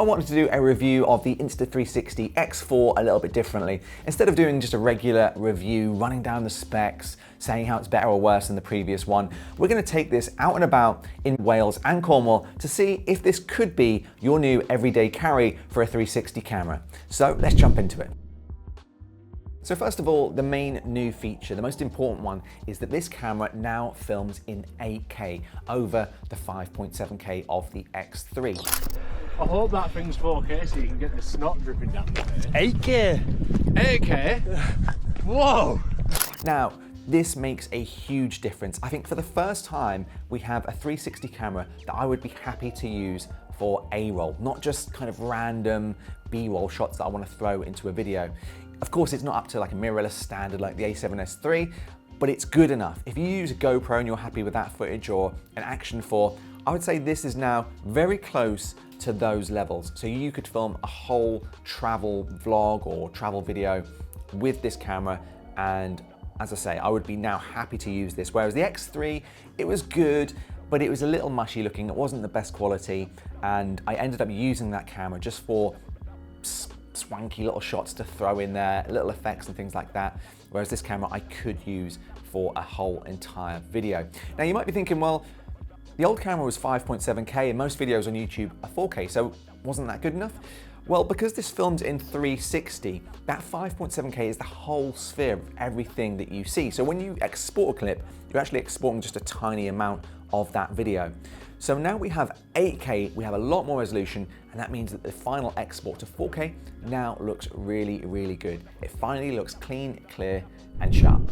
I wanted to do a review of the Insta360 X4 a little bit differently. Instead of doing just a regular review, running down the specs, saying how it's better or worse than the previous one, we're going to take this out and about in Wales and Cornwall to see if this could be your new everyday carry for a 360 camera. So let's jump into it. So first of all, the main new feature, the most important one, is that this camera now films in 8K over the 5.7K of the X3. I hope that thing's 4K so you can get the snot dripping down the face. 8K? 8K? Whoa! Now, this makes a huge difference. I think for the first time, we have a 360 camera that I would be happy to use for A-roll, not just kind of random B-roll shots that I want to throw into a video. Of course, it's not up to like a mirrorless standard like the A7S III, but it's good enough. If you use a GoPro and you're happy with that footage, or an Action 4, I would say this is now very close to those levels. So you could film a whole travel vlog or travel video with this camera, and as I say, I would be now happy to use this. Whereas the X3, it was good, but it was a little mushy looking. It wasn't the best quality, and I ended up using that camera just for swanky little shots to throw in there, little effects and things like that. Whereas this camera I could use for a whole entire video. Now you might be thinking, well, the old camera was 5.7K and most videos on YouTube are 4K, so wasn't that good enough? Well, because this films in 360, that 5.7K is the whole sphere of everything that you see. So when you export a clip, you're actually exporting just a tiny amount of that video. So now we have 8K, we have a lot more resolution, and that means that the final export to 4K now looks really, really good. It finally looks clean, clear, and sharp.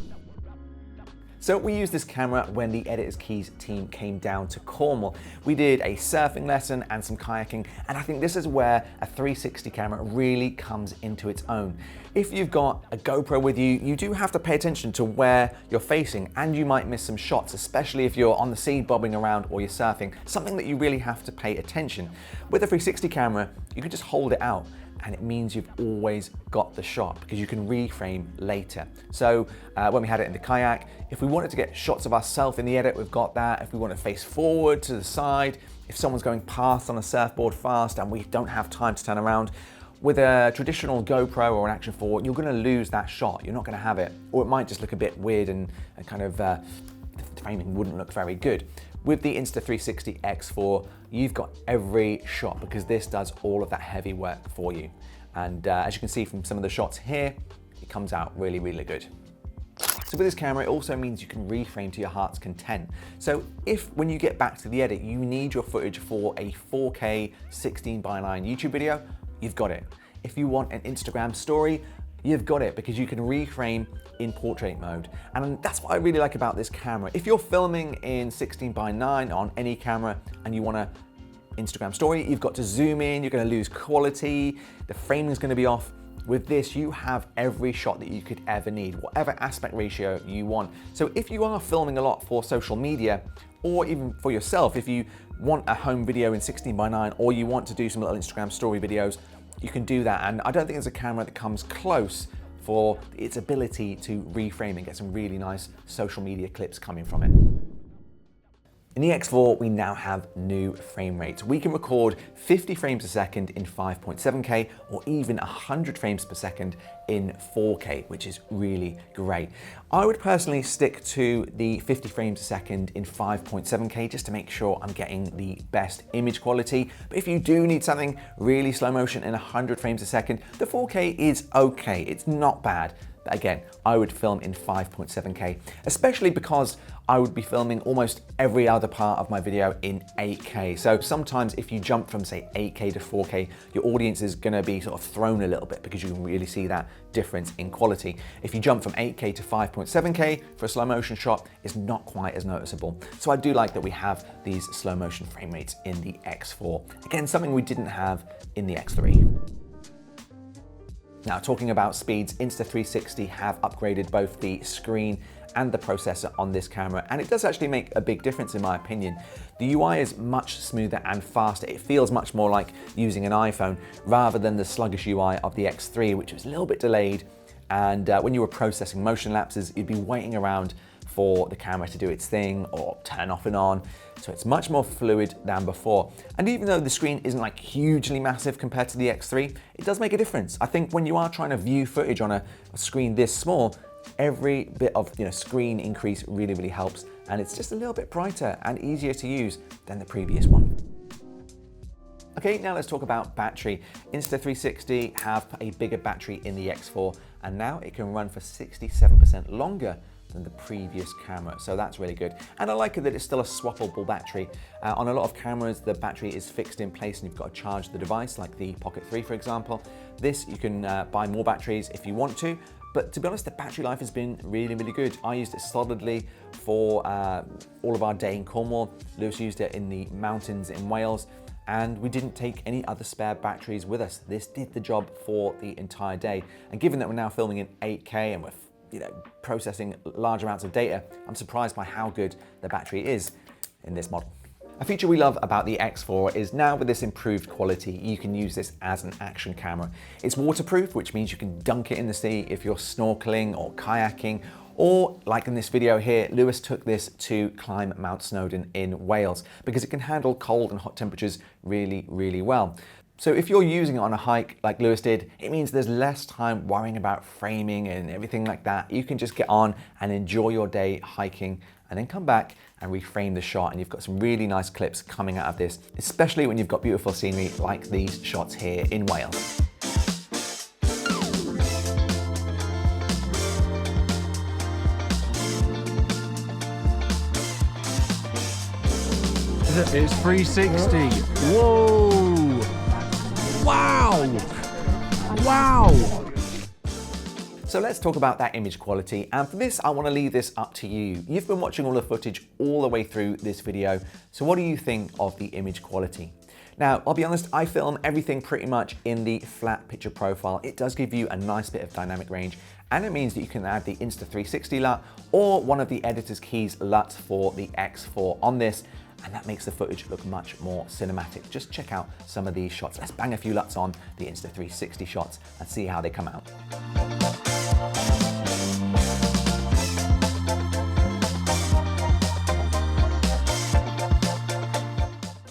So we used this camera when the Editors Keys team came down to Cornwall. We did a surfing lesson and some kayaking, and I think this is where a 360 camera really comes into its own. If you've got a GoPro with you, you do have to pay attention to where you're facing, and you might miss some shots, especially if you're on the sea bobbing around or you're surfing, something that you really have to pay attention. With a 360 camera, you can just hold it out, and it means you've always got the shot because you can reframe later. So when we had it in the kayak, if we wanted to get shots of ourselves in the edit, we've got that. If we want to face forward to the side, if someone's going past on a surfboard fast and we don't have time to turn around, with a traditional GoPro or an Action 4, you're gonna lose that shot. You're not gonna have it, or it might just look a bit weird and kind of, the framing wouldn't look very good. With the Insta360 X4, you've got every shot because this does all of that heavy work for you. And as you can see from some of the shots here, it comes out really, really good. So with this camera, it also means you can reframe to your heart's content. So if when you get back to the edit, you need your footage for a 4K 16:9 YouTube video, you've got it. If you want an Instagram story, you've got it because you can reframe in portrait mode. And that's what I really like about this camera. If you're filming in 16:9 on any camera and you want a Instagram story, you've got to zoom in, you're gonna lose quality, the framing is gonna be off. With this, you have every shot that you could ever need, whatever aspect ratio you want. So if you are filming a lot for social media, or even for yourself, if you want a home video in 16:9, or you want to do some little Instagram story videos, you can do that. And I don't think there's a camera that comes close for its ability to reframe and get some really nice social media clips coming from it. In the X4, we now have new frame rates. We can record 50 frames a second in 5.7K or even 100 frames per second in 4K, which is really great. I would personally stick to the 50 frames a second in 5.7K just to make sure I'm getting the best image quality. But if you do need something really slow motion in 100 frames a second, the 4K is okay. It's not bad. But again, I would film in 5.7K, especially because I would be filming almost every other part of my video in 8K. So sometimes if you jump from say 8K to 4K, your audience is gonna be sort of thrown a little bit because you can really see that difference in quality. If you jump from 8K to 5.7K for a slow motion shot, it's not quite as noticeable. So I do like that we have these slow motion frame rates in the X4. Again, something we didn't have in the X3. Now, talking about speeds, Insta360 have upgraded both the screen and the processor on this camera, and it does actually make a big difference in my opinion. The UI is much smoother and faster. It feels much more like using an iPhone rather than the sluggish UI of the X3, which was a little bit delayed And when you were processing motion lapses, you'd be waiting around for the camera to do its thing or turn off and on. So it's much more fluid than before. And even though the screen isn't like hugely massive compared to the X3, it does make a difference. I think when you are trying to view footage on a screen this small, every bit of screen increase really, really helps. And it's just a little bit brighter and easier to use than the previous one. Okay, now let's talk about battery. Insta360 have a bigger battery in the X4, and now it can run for 67% longer than the previous camera, so that's really good. And I like it that it's still a swappable battery. On a lot of cameras, the battery is fixed in place and you've got to charge the device, like the Pocket 3, for example. This, you can buy more batteries if you want to, but to be honest, the battery life has been really, really good. I used it solidly for all of our day in Cornwall. Lewis used it in the mountains in Wales, and we didn't take any other spare batteries with us. This did the job for the entire day. And given that we're now filming in 8K and we're processing large amounts of data, I'm surprised by how good the battery is in this model. A feature we love about the X4 is now with this improved quality, you can use this as an action camera. It's waterproof, which means you can dunk it in the sea if you're snorkeling or kayaking, or like in this video here, Lewis took this to climb Mount Snowdon in Wales because it can handle cold and hot temperatures really, really well. So if you're using it on a hike like Lewis did, it means there's less time worrying about framing and everything like that. You can just get on and enjoy your day hiking and then come back and reframe the shot, and you've got some really nice clips coming out of this, especially when you've got beautiful scenery like these shots here in Wales. It's 360. Whoa! Wow! Wow! So let's talk about that image quality, and for this I want to leave this up to you. You've been watching all the footage all the way through this video, so what do you think of the image quality? Now, I'll be honest, I film everything pretty much in the flat picture profile. It does give you a nice bit of dynamic range, and it means that you can add the Insta360 LUT or one of the editor's keys LUTs for the X4 on this, and that makes the footage look much more cinematic. Just check out some of these shots. Let's bang a few LUTs on the Insta360 shots and see how they come out.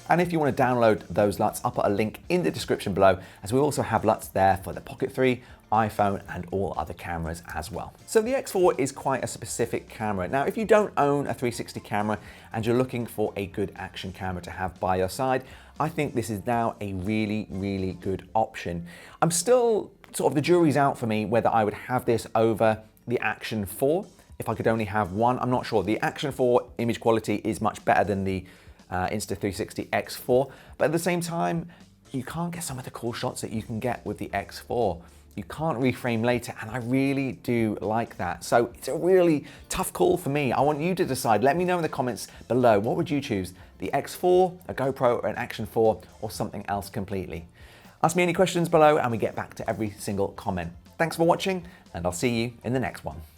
And if you want to download those LUTs, I'll put a link in the description below, as we also have LUTs there for the Pocket 3, iPhone, and all other cameras as well. So the X4 is quite a specific camera. Now, if you don't own a 360 camera and you're looking for a good action camera to have by your side, I think this is now a really, really good option. I'm still sort of, the jury's out for me whether I would have this over the Action 4. If I could only have one, I'm not sure. The Action 4 image quality is much better than the Insta360 X4, but at the same time, you can't get some of the cool shots that you can get with the X4. You can't reframe later, and I really do like that. So it's a really tough call for me. I want you to decide. Let me know in the comments below. What would you choose? The X4, a GoPro, or an Action 4, or something else completely? Ask me any questions below, and we get back to every single comment. Thanks for watching, and I'll see you in the next one.